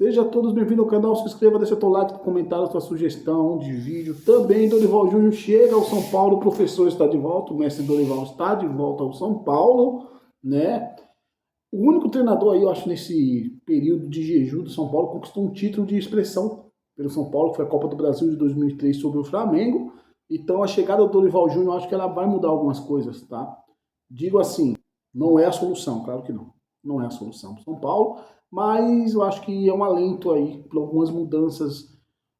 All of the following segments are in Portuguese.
Sejam todos bem-vindos ao canal, se inscreva, deixa seu like, comentário, sua sugestão de vídeo. Também Dorival Júnior chega ao São Paulo, o professor está de volta, o mestre Dorival está de volta ao São Paulo, né? O único treinador aí, eu acho, nesse período de jejum do São Paulo, conquistou um título de expressão pelo São Paulo, que foi a Copa do Brasil de 2003 sobre o Flamengo. Então a chegada do Dorival Júnior, eu acho que ela vai mudar algumas coisas, tá? Digo assim, não é a solução, claro que não. Não é a solução para o São Paulo, mas eu acho que é um alento aí para algumas mudanças,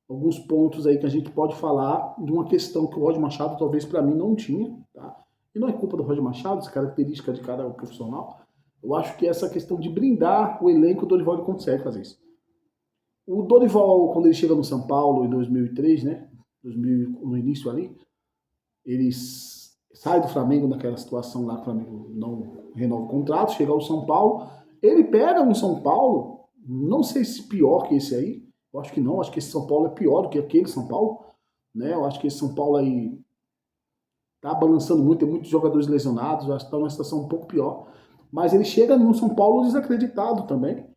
alguns pontos aí que a gente pode falar de uma questão que o Roger Machado talvez para mim não tinha, tá? E não é culpa do Roger Machado, essa característica de cada profissional. Eu acho que essa questão de blindar o elenco, o Dorival consegue fazer isso. O Dorival, quando ele chega no São Paulo em 2003, né, no início ali, ele sai do Flamengo naquela situação lá que o Flamengo não renova o contrato, chega ao São Paulo, ele pega um São Paulo, não sei se pior que esse aí, eu acho que não, acho que esse São Paulo é pior do que aquele São Paulo, né? Eu acho que esse São Paulo aí tá balançando muito, tem muitos jogadores lesionados, eu acho que tá numa situação um pouco pior, mas ele chega num São Paulo desacreditado também,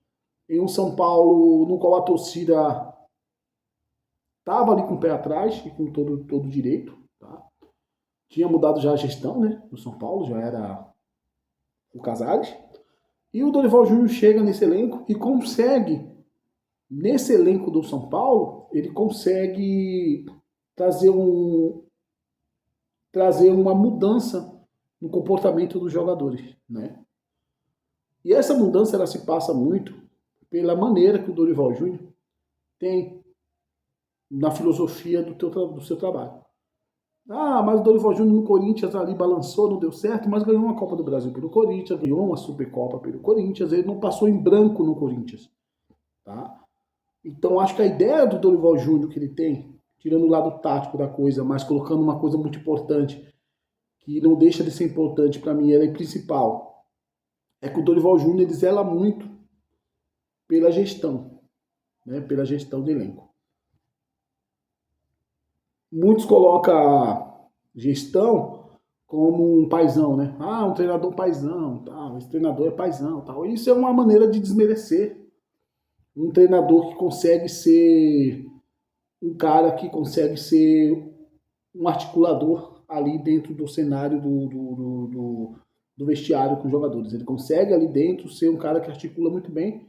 em um São Paulo no qual a torcida estava ali com o pé atrás e com todo direito, tá? Tinha mudado já a gestão, né, no São Paulo, já era o Casares. E o Dorival Júnior chega nesse elenco e consegue, nesse elenco do São Paulo, ele consegue trazer uma mudança no comportamento dos jogadores, né? E essa mudança ela se passa muito pela maneira que o Dorival Júnior tem na filosofia do seu trabalho. Ah, mas o Dorival Júnior no Corinthians ali balançou, não deu certo, mas ganhou uma Copa do Brasil pelo Corinthians, ganhou uma Supercopa pelo Corinthians, ele não passou em branco no Corinthians, tá? Então acho que a ideia do Dorival Júnior que ele tem, tirando o lado tático da coisa, mas colocando uma coisa muito importante, que não deixa de ser importante para mim, ela é principal, é que o Dorival Júnior ele zela muito pela gestão, né? Pela gestão do elenco. Muitos colocam a gestão como um paizão, né? Ah, um treinador paizão, tal. Esse treinador é paizão, tal. Isso é uma maneira de desmerecer um treinador que consegue ser um cara que consegue ser um articulador ali dentro do cenário do vestiário com os jogadores. Ele consegue ali dentro ser um cara que articula muito bem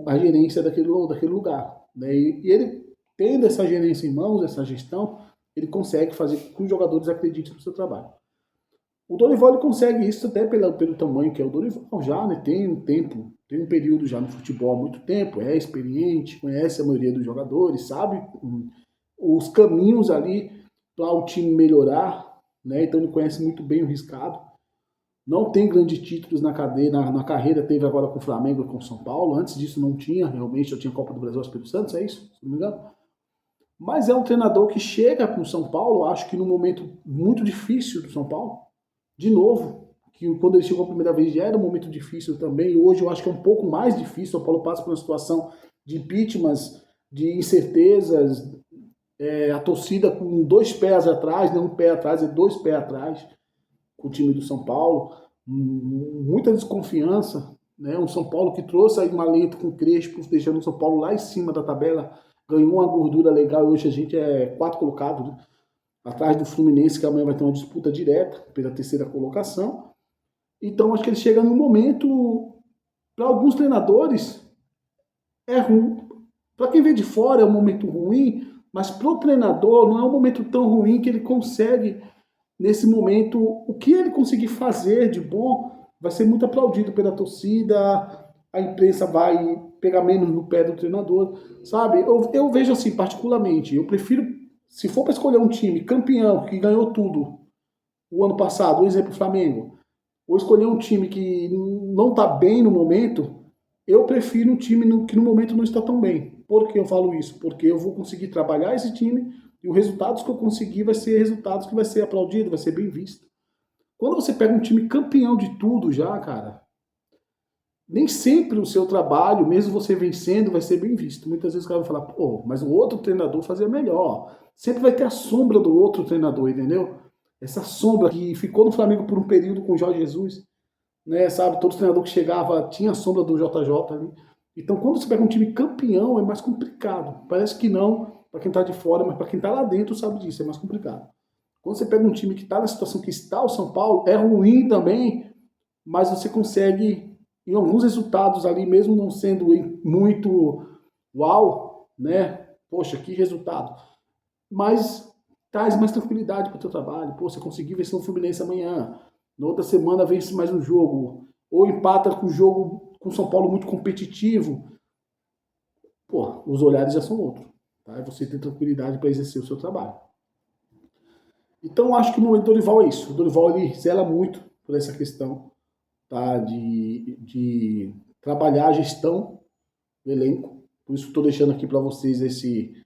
a gerência daquele lugar, né? E ele tendo essa gerência em mãos, essa gestão, ele consegue fazer com que os jogadores acreditem no seu trabalho. O Dorival ele consegue isso até pelo tamanho que é o Dorival já, né? Tem um tempo, tem um período já no futebol há muito tempo, é experiente, conhece a maioria dos jogadores, sabe os caminhos ali para o time melhorar, né? Então ele conhece muito bem o riscado. Não tem grandes títulos na carreira, teve agora com o Flamengo e com o São Paulo. Antes disso não tinha, realmente, eu tinha Copa do Brasil, Espírito Santo, é isso? Se não me engano. Mas é um treinador que chega com o São Paulo, acho que num momento muito difícil do São Paulo. De novo, que quando ele chegou a primeira vez já era um momento difícil também, e hoje eu acho que é um pouco mais difícil. O São Paulo passa por uma situação de impeachments, de incertezas, a torcida com dois pés atrás, não um pé atrás, é dois pés atrás, com o time do São Paulo, muita desconfiança, né? Um São Paulo que trouxe aí um alento com o Crespo, deixando o São Paulo lá em cima da tabela, ganhou uma gordura legal, e hoje a gente é 4 colocado, né? Atrás do Fluminense, que amanhã vai ter uma disputa direta pela terceira colocação. Então acho que ele chega num momento, para alguns treinadores, é ruim. Para quem vê de fora é um momento ruim, mas para o treinador não é um momento tão ruim que ele consegue, nesse momento, o que ele conseguir fazer de bom vai ser muito aplaudido pela torcida, a imprensa vai pegar menos no pé do treinador, sabe? Eu vejo assim, particularmente, eu prefiro, se for para escolher um time campeão, que ganhou tudo o ano passado, por exemplo, o Flamengo, ou escolher um time que não está bem no momento, eu prefiro um time que no momento não está tão bem. Por que eu falo isso? Porque eu vou conseguir trabalhar esse time e os resultados que eu conseguir vai ser resultados que vai ser aplaudido, vai ser bem visto. Quando você pega um time campeão de tudo já, cara, nem sempre o seu trabalho, mesmo você vencendo, vai ser bem visto. Muitas vezes o cara vai falar, pô, mas o outro treinador fazia melhor. Sempre vai ter a sombra do outro treinador, entendeu? Essa sombra que ficou no Flamengo por um período com o Jorge Jesus, né? Sabe, todo treinador que chegava tinha a sombra do JJ ali. Então, quando você pega um time campeão, é mais complicado. Parece que não, para quem está de fora, mas para quem está lá dentro sabe disso, é mais complicado. Quando você pega um time que está na situação que está o São Paulo, é ruim também, mas você consegue, em alguns resultados ali, mesmo não sendo muito uau, né? Poxa, que resultado. Mas traz mais tranquilidade para o teu trabalho. Pô, você conseguiu vencer o Fluminense amanhã. Na outra semana vence mais um jogo. Ou empata com o jogo com o São Paulo muito competitivo. Pô, os olhares já são outros. Tá? E você tem tranquilidade para exercer o seu trabalho. Então, acho que no Dorival é isso. O Dorival ele zela muito por essa questão, tá? de trabalhar a gestão do elenco. Por isso estou deixando aqui para vocês esse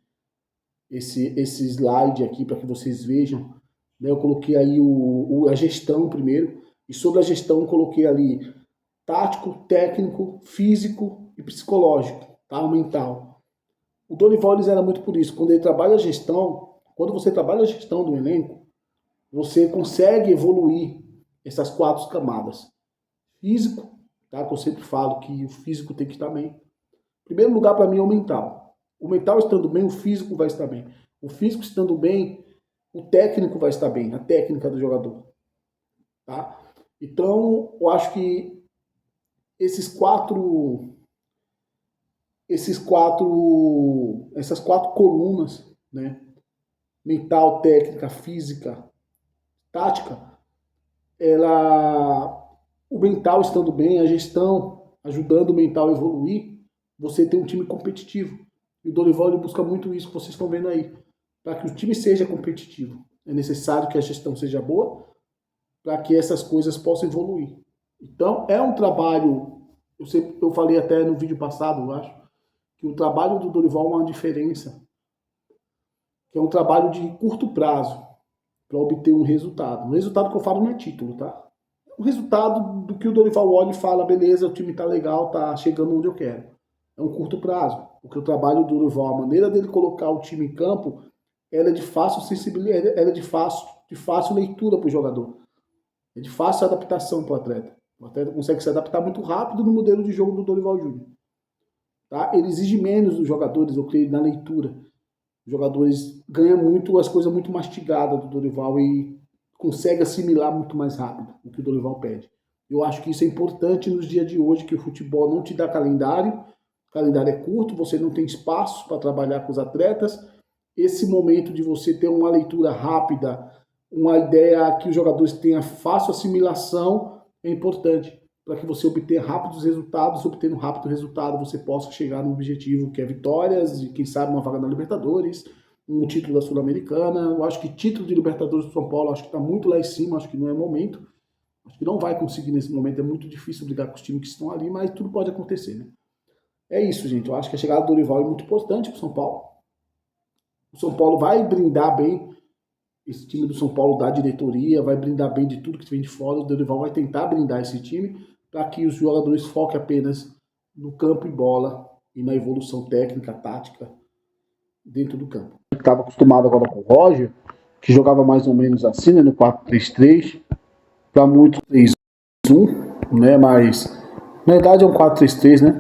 slide aqui para que vocês vejam. Eu coloquei aí a gestão primeiro, e sobre a gestão coloquei ali tático, técnico, físico e psicológico, tá? O mental. O Dorival era muito por isso. Quando ele trabalha a gestão, quando você trabalha a gestão do elenco, você consegue evoluir essas 4 camadas. Físico, tá? Que eu sempre falo que o físico tem que estar bem. Em primeiro lugar, para mim, é o mental. O mental estando bem, o físico vai estar bem. O físico estando bem, o técnico vai estar bem, a técnica do jogador. Tá? Então, eu acho que essas quatro colunas, né? Mental, técnica, física, tática, o mental estando bem, a gestão ajudando o mental a evoluir, você tem um time competitivo. E o Dorival ele busca muito isso que vocês estão vendo aí. Para que o time seja competitivo, é necessário que a gestão seja boa para que essas coisas possam evoluir. Então, é um trabalho, eu falei até no vídeo passado, eu acho, que o trabalho do Dorival é uma diferença, que é um trabalho de curto prazo, para obter um resultado. O resultado que eu falo não é título, tá? É um resultado do que o Dorival olha e fala, beleza, o time tá legal, tá chegando onde eu quero. É um curto prazo, porque o trabalho do Dorival, a maneira dele colocar o time em campo, ela é de fácil sensibilidade, ela é de fácil leitura para o jogador. É de fácil adaptação para o atleta. O atleta consegue se adaptar muito rápido no modelo de jogo do Dorival Júnior. Tá? Ele exige menos dos jogadores, eu creio, na leitura. Os jogadores ganham muito as coisas muito mastigadas do Dorival e consegue assimilar muito mais rápido o que o Dorival pede. Eu acho que isso é importante nos dias de hoje, que o futebol não te dá calendário, o calendário é curto, você não tem espaço para trabalhar com os atletas. Esse momento de você ter uma leitura rápida, uma ideia que os jogadores tenham fácil assimilação é importante para que você obtenha rápidos resultados. Obtendo rápido resultado, você possa chegar no objetivo que é vitórias e quem sabe uma vaga na Libertadores, um título da Sul-Americana. Eu acho que título de Libertadores do São Paulo acho que está muito lá em cima, acho que não é momento. Acho que não vai conseguir nesse momento, é muito difícil brigar com os times que estão ali, mas tudo pode acontecer, né? É isso, gente. Eu acho que a chegada do Dorival é muito importante para o São Paulo. O São Paulo vai brindar bem, esse time do São Paulo da diretoria, vai brindar bem de tudo que vem de fora. O Dorival vai tentar brindar esse time para que os jogadores foquem apenas no campo e bola e na evolução técnica, tática dentro do campo. Estava acostumado agora com o Roger, que jogava mais ou menos assim, né, no 4-3-3, para muitos 3-1, né, mas na verdade é um 4-3-3, né?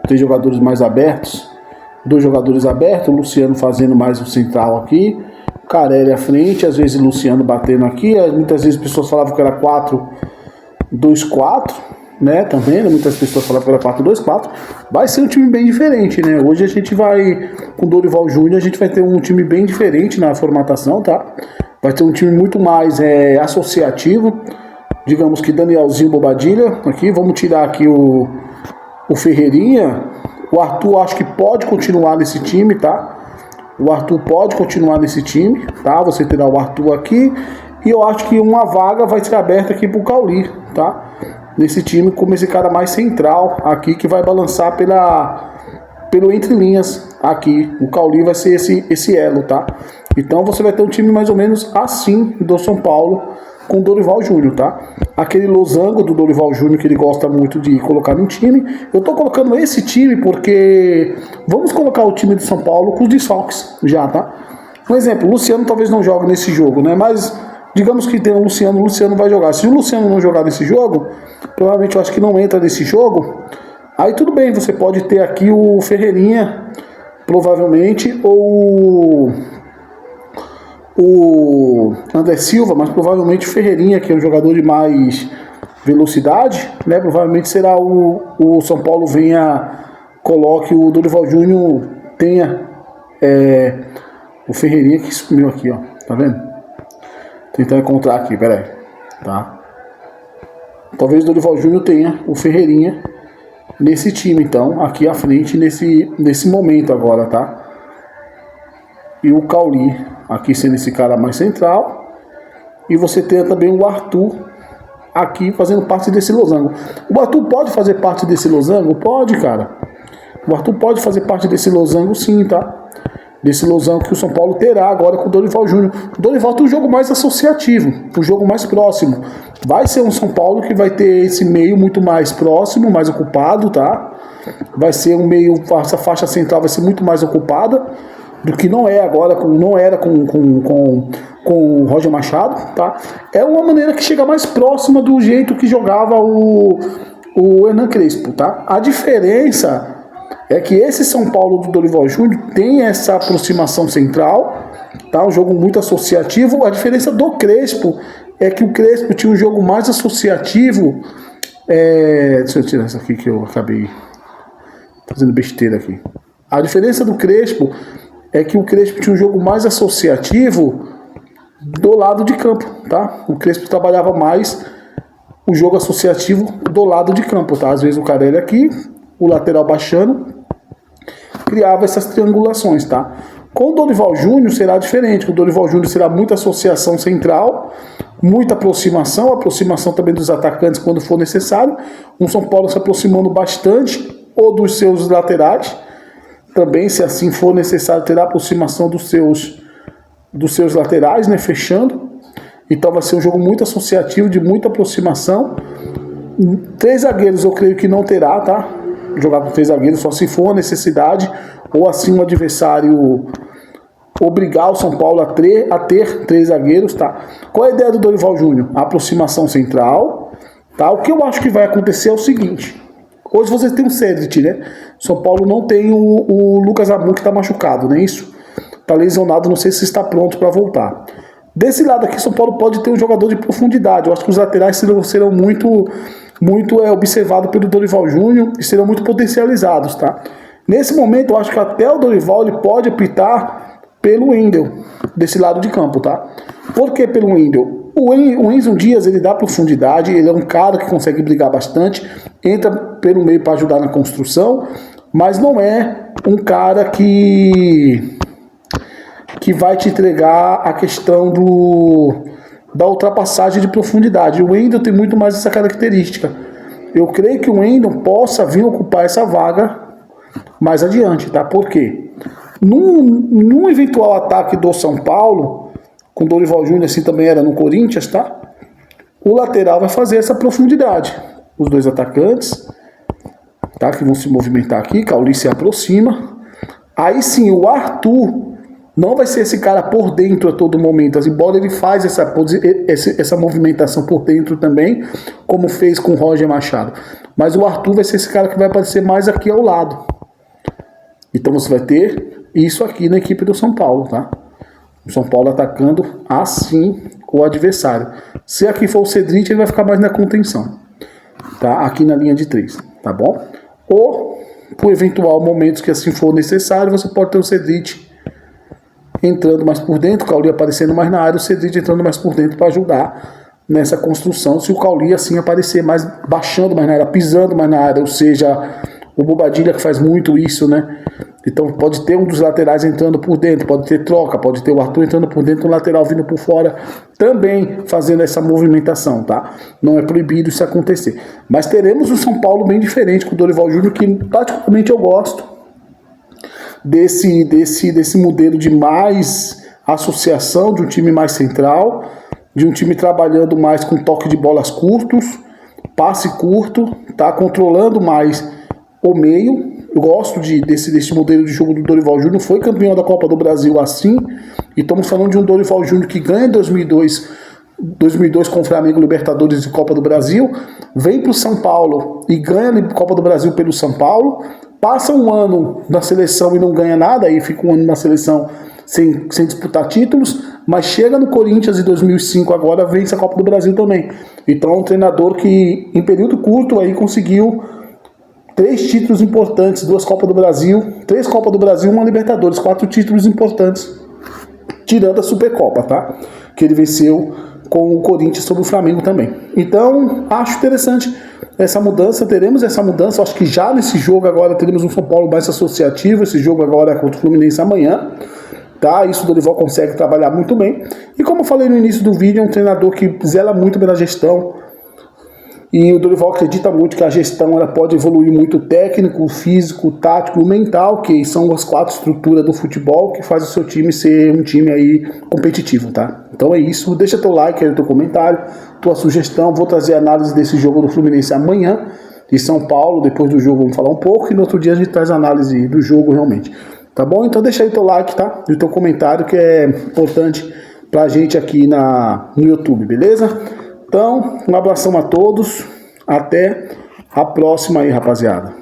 3 jogadores mais abertos, 2 jogadores abertos, o Luciano fazendo mais o central aqui, o Carelli à frente, às vezes o Luciano batendo aqui, muitas vezes as pessoas falavam que era 4-2-4, né, também, né? Muitas pessoas falavam que era 4-2-4, vai ser um time bem diferente, né, hoje a gente vai, com o Dorival Júnior, a gente vai ter um time bem diferente na formatação, tá, vai ter um time muito mais associativo, digamos que Danielzinho Bobadilha, aqui, vamos tirar aqui o Ferreirinha, o Arthur acho que pode continuar nesse time, tá? O Arthur pode continuar nesse time, tá? Você terá o Arthur aqui e eu acho que uma vaga vai ser aberta aqui pro Cauli, tá? Nesse time como esse cara mais central aqui que vai balançar pelo entre linhas aqui. O Cauli vai ser esse elo, tá? Então você vai ter um time mais ou menos assim do São Paulo com o Dorival Júnior, tá? Aquele losango do Dorival Júnior que ele gosta muito de colocar no time. Eu tô colocando esse time porque vamos colocar o time do São Paulo com os desfalques já, tá? Um exemplo, o Luciano talvez não jogue nesse jogo, né? Mas digamos que tem o Luciano vai jogar. Se o Luciano não jogar nesse jogo, provavelmente eu acho que não entra nesse jogo Aí tudo bem, você pode ter aqui o Ferreirinha, provavelmente, ou o André Silva, mas provavelmente o Ferreirinha, que é um jogador de mais velocidade, né? Provavelmente será o São Paulo coloque o Dorival Júnior, tenha o Ferreirinha que sumiu aqui, ó, tá vendo? Tentar encontrar aqui, peraí, tá? Talvez o Dorival Júnior tenha o Ferreirinha nesse time, então, aqui à frente, nesse momento agora, tá? E o Cauli aqui sendo esse cara mais central. E você tem também o Arthur aqui fazendo parte desse losango. O Arthur pode fazer parte desse losango? Pode, cara. O Arthur pode fazer parte desse losango sim, tá? Desse losango que o São Paulo terá agora com o Dorival Júnior. O Dorival tem um jogo mais associativo, um jogo mais próximo. Vai ser um São Paulo que vai ter esse meio muito mais próximo, mais ocupado, tá? Vai ser um meio, essa faixa central vai ser muito mais ocupada do que não é agora, não era com o Roger Machado, tá? É uma maneira que chega mais próxima do jeito que jogava o Hernan Crespo, tá? A diferença é que esse São Paulo do Dorival Júnior tem essa aproximação central, tá? Um jogo muito associativo. A diferença do Crespo é que o Crespo tinha um jogo mais associativo. Deixa eu tirar essa aqui que eu acabei fazendo besteira aqui. A diferença do Crespo é que o Crespo tinha um jogo mais associativo do lado de campo, tá? O Crespo trabalhava mais o jogo associativo do lado de campo, tá? Às vezes o Carelli aqui, o lateral baixando, criava essas triangulações, tá? Com o Dorival Júnior será diferente. O Dorival Júnior será muita associação central, muita aproximação também dos atacantes quando for necessário. Um São Paulo se aproximando bastante ou dos seus laterais. Também, se assim for necessário, terá aproximação dos seus laterais, né? Fechando. Então vai ser um jogo muito associativo, de muita aproximação. 3 zagueiros eu creio que não terá, tá? Jogar com 3 zagueiros só se for a necessidade ou assim o adversário obrigar o São Paulo a ter 3 zagueiros, tá? Qual é a ideia do Dorival Júnior? A aproximação central, tá? O que eu acho que vai acontecer é o seguinte: hoje você tem o Cedric, né? São Paulo não tem o Lucas Amon, que tá machucado, não é isso? Tá lesionado, não sei se está pronto para voltar. Desse lado aqui, São Paulo pode ter um jogador de profundidade. Eu acho que os laterais serão muito observados pelo Dorival Júnior e serão muito potencializados, tá? Nesse momento, eu acho que até o Dorival ele pode optar pelo Wendel, desse lado de campo, tá? Por que pelo Wendel? O Enzo Dias, ele dá profundidade, ele é um cara que consegue brigar bastante, entra pelo meio para ajudar na construção, mas não é um cara que vai te entregar a questão da ultrapassagem de profundidade. O Wendel tem muito mais essa característica. Eu creio que o Wendel possa vir ocupar essa vaga mais adiante, tá? Por quê? Num eventual ataque do São Paulo, com o Dorival Júnior, assim também era no Corinthians, tá? O lateral vai fazer essa profundidade. Os 2 atacantes, tá? Que vão se movimentar aqui, Cauli se aproxima. Aí sim, o Arthur não vai ser esse cara por dentro a todo momento, embora ele faz essa movimentação por dentro também, como fez com o Roger Machado. Mas o Arthur vai ser esse cara que vai aparecer mais aqui ao lado. Então você vai ter isso aqui na equipe do São Paulo, tá? O São Paulo atacando assim o adversário. Se aqui for o Cedric, ele vai ficar mais na contenção, tá? Aqui na linha de 3, tá bom? Ou, por eventual momentos que assim for necessário, você pode ter o Cedric entrando mais por dentro, o Cauli aparecendo mais na área, o Cedric entrando mais por dentro para ajudar nessa construção, se o Cauli assim aparecer mais, baixando mais na área, pisando mais na área, ou seja, o Bobadilha que faz muito isso, né? Então pode ter um dos laterais entrando por dentro, pode ter troca, pode ter o Arthur entrando por dentro, o lateral vindo por fora, também fazendo essa movimentação, tá? Não é proibido isso acontecer. Mas teremos o São Paulo bem diferente com o Dorival Júnior, que particularmente eu gosto desse modelo de mais associação, de um time mais central, de um time trabalhando mais com toque de bolas curtos, passe curto, tá controlando mais o meio. Eu gosto desse modelo de jogo do Dorival Júnior, foi campeão da Copa do Brasil assim, e estamos falando de um Dorival Júnior que ganha em 2002 2002 com o Flamengo, Libertadores e Copa do Brasil, vem para o São Paulo e ganha a Copa do Brasil pelo São Paulo, passa um ano na seleção e não ganha nada, aí fica um ano na seleção sem disputar títulos, mas chega no Corinthians em 2005 agora, vence a Copa do Brasil também. Então é um treinador que em período curto aí conseguiu 3 títulos importantes, 2 Copas do Brasil, 3 Copas do Brasil, 1 Libertadores, 4 títulos importantes, tirando a Supercopa, tá? Que ele venceu com o Corinthians sobre o Flamengo também. Então, acho interessante essa mudança, teremos essa mudança, acho que já nesse jogo agora teremos um São Paulo mais associativo, esse jogo agora é contra o Fluminense amanhã, tá? Isso o Dorival consegue trabalhar muito bem, e como eu falei no início do vídeo, é um treinador que zela muito pela gestão, e o Dorival acredita muito que a gestão ela pode evoluir muito técnico, físico, tático, mental, que são as 4 estruturas do futebol que faz o seu time ser um time aí competitivo, tá? Então é isso, deixa teu like aí, teu comentário, tua sugestão, vou trazer análise desse jogo do Fluminense amanhã, de São Paulo, depois do jogo vamos falar um pouco, e no outro dia a gente traz análise do jogo realmente, tá bom? Então deixa aí teu like, tá? E o teu comentário que é importante pra gente aqui no YouTube, beleza? Então, um abração a todos, até a próxima aí, rapaziada.